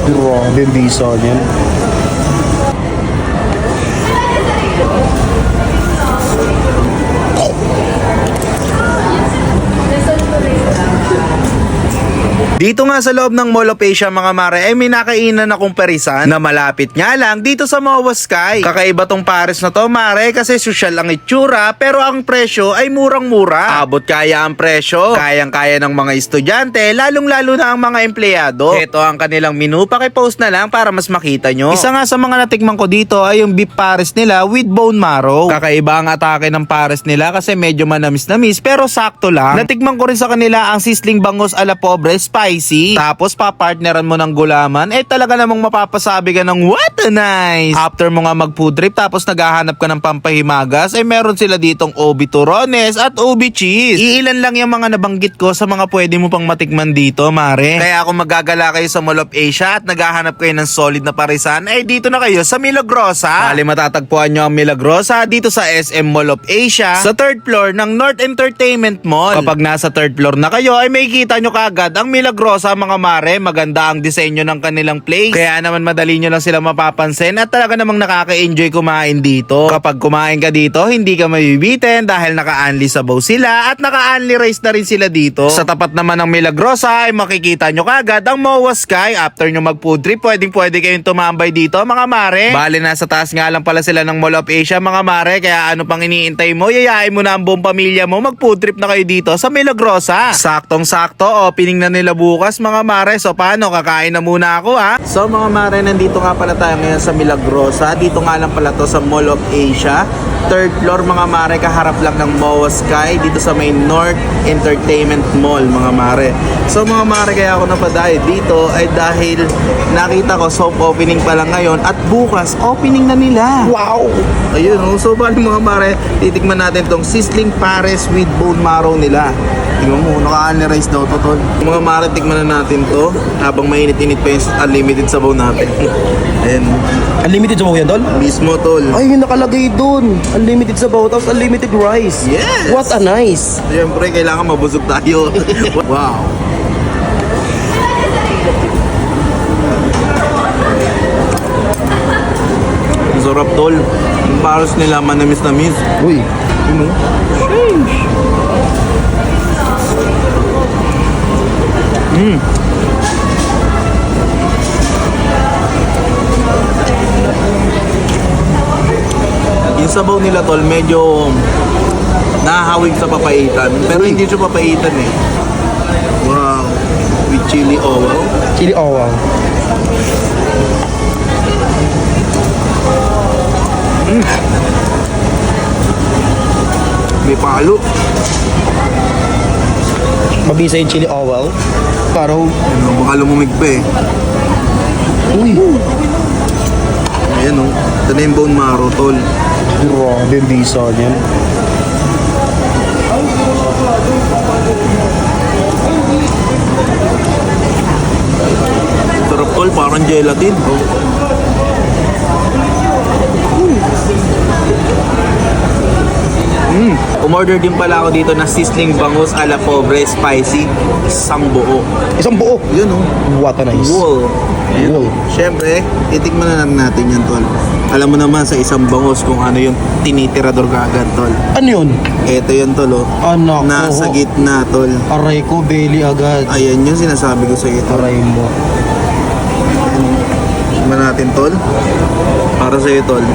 Grabe, bisa niyan. Dito nga sa loob ng Mall of Asia mga mare ay may nakainan akong parisan na malapit nga lang dito sa Moa Sky. Kakaiba tong pares na to mare kasi social ang itsura pero ang presyo ay murang-mura. Abot kaya ang presyo, kayang-kaya ng mga estudyante lalong-lalo na ang mga empleyado. Ito ang kanilang menu, pakipost na lang para mas makita nyo. Isa nga sa mga natikman ko dito ay yung beef pares nila with bone marrow. Kakaiba ang atake ng pares nila kasi medyo manamis-namis pero sakto lang. Natikman ko rin sa kanila ang sizzling bangus a la pobre spicy. Tapos papartneran mo ng gulaman, talaga namang mapapasabi ka ng what a nice. After mo nga mag food trip tapos naghahanap ka ng pampahimagas, meron sila ditong ubi turones at ubi cheese. Iilan lang yung mga nabanggit ko sa mga pwede mo pang matikman dito, mare. Kaya kung magagala kayo sa Mall of Asia at naghahanap kayo ng solid na parisan, dito na kayo sa Milagrosa. Bali matatagpuan nyo ang Milagrosa dito sa SM Mall of Asia sa 3rd floor ng North Entertainment Mall. Kapag nasa 3rd floor na kayo ay makikita nyo kaagad ang Milagrosa mga mare. Maganda ang disenyo ng kanilang place. Kaya naman madali nyo lang sila mapapansin at talaga namang nakaka-enjoy kumain dito. Kapag kumain ka dito, hindi ka mabibitin dahil naka-unli sabaw sila at naka-unli rice na rin sila dito. Sa tapat naman ng Milagrosa ay makikita nyo kaagad ang Moa Sky. After nyo mag food trip, pwedeng kayong tumambay dito mga mare. Bali nasa taas nga lang pala sila ng Mall of Asia mga mare. Kaya ano pang iniintay mo? Yayain mo na ang buong pamilya mo, mag food trip na kayo dito sa Milagrosa. Saktong sakto, opening na nila bukas mga mare. So paano, kakain na muna ako ha. So mga mare, nandito nga pala tayo ngayon sa Milagrosa. Dito nga lang pala to sa Mall of Asia 3rd floor mga mare, kaharap lang ng Moa Sky dito sa may North Entertainment Mall mga mare. So mga mare, kaya ako napadayo dito ay dahil nakita ko soft opening pa lang ngayon at bukas opening na nila. Wow! Ayun oh. So bali mga mare, titikman natin tong sizzling pares with bone marrow nila. Tingnan mo, naka-unli-rice daw to tol. Mga mare, tikman na natin to habang mainit-init pa yung unlimited sabaw natin. Ayan. Unlimited sabaw yan, tol? Mismo tol. Ay, yung nakalagay dun. Unlimited sabaw, tapos unlimited rice. Yes! What a nice. Siyempre, kailangan mabusog tayo. Wow! Ang sarap tol. Yung pares nila manamis-namis. Uy. Ano? Yung sabaw nila tol, medyo nahahawig sa papaitan. Pero hindi siya papaitan eh. Wow. With chili oil. Chili, oh wow. May palo. Mabisa yung chili, oh wow. Parang, Ano, baka lumumig pa eh. uy. Ayan o. Ito na yung bone marrow tol. Grabe, bisa niyan. Sarap tol, parang gelatin. Umorder din pala ako dito na sizzling bangus a la pobre spicy. Isang buo. Isang buo. Yun o. What a nice. Wow. Wow. Siyempre, titikman na lang natin yan tol. Alam mo naman sa isang bangus kung ano yung tinitirador kaagad tol. Ano yun? Ito yun tol o. Anak ko. Nasa gitna tol. Aray ko, belly agad. Ayan yung sinasabi ko sa iyo tol. Aray mo. Tikman natin tol. Para sa iyo tol.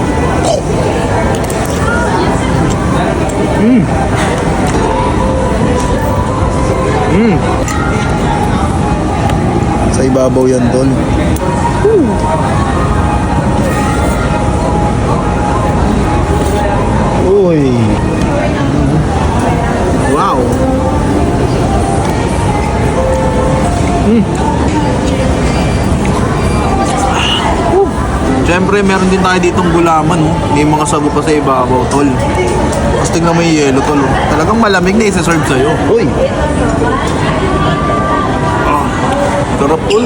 Sa ibabaw yan tol. Uy. Wow. Siyempre, meron din tayo ditong gulaman, oh. May mga sago pa sa ibabaw, tol. Tapos tingnan mo yung yelo, tol. Oh. Talagang malamig na isa-serve sa'yo. Uy. Sarap, tol.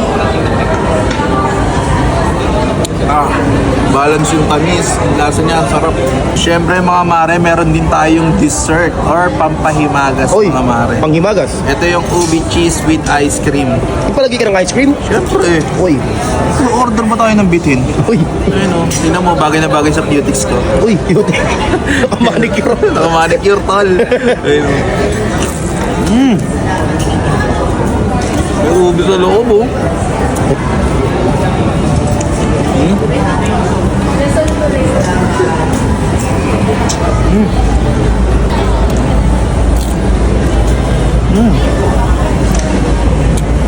Balance yung tamis. Yung lasa niya, ang sarap. Siyempre mga mare, meron din tayong dessert or pampahimagas Oy, mga mare. panghimagas. Ito yung ubi cheese with ice cream. Ipalagay ka ng ice cream? Siyempre. Uy, Order ba tayo ng bitin? uy, Ayun o. Tingnan mo, bagay na bagay sa cutics ko. uy, cute. Nakamanicure. Nakamanicure tol. Ayun o. May ubi sa loob oh.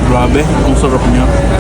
Grabe, ang sarap niya.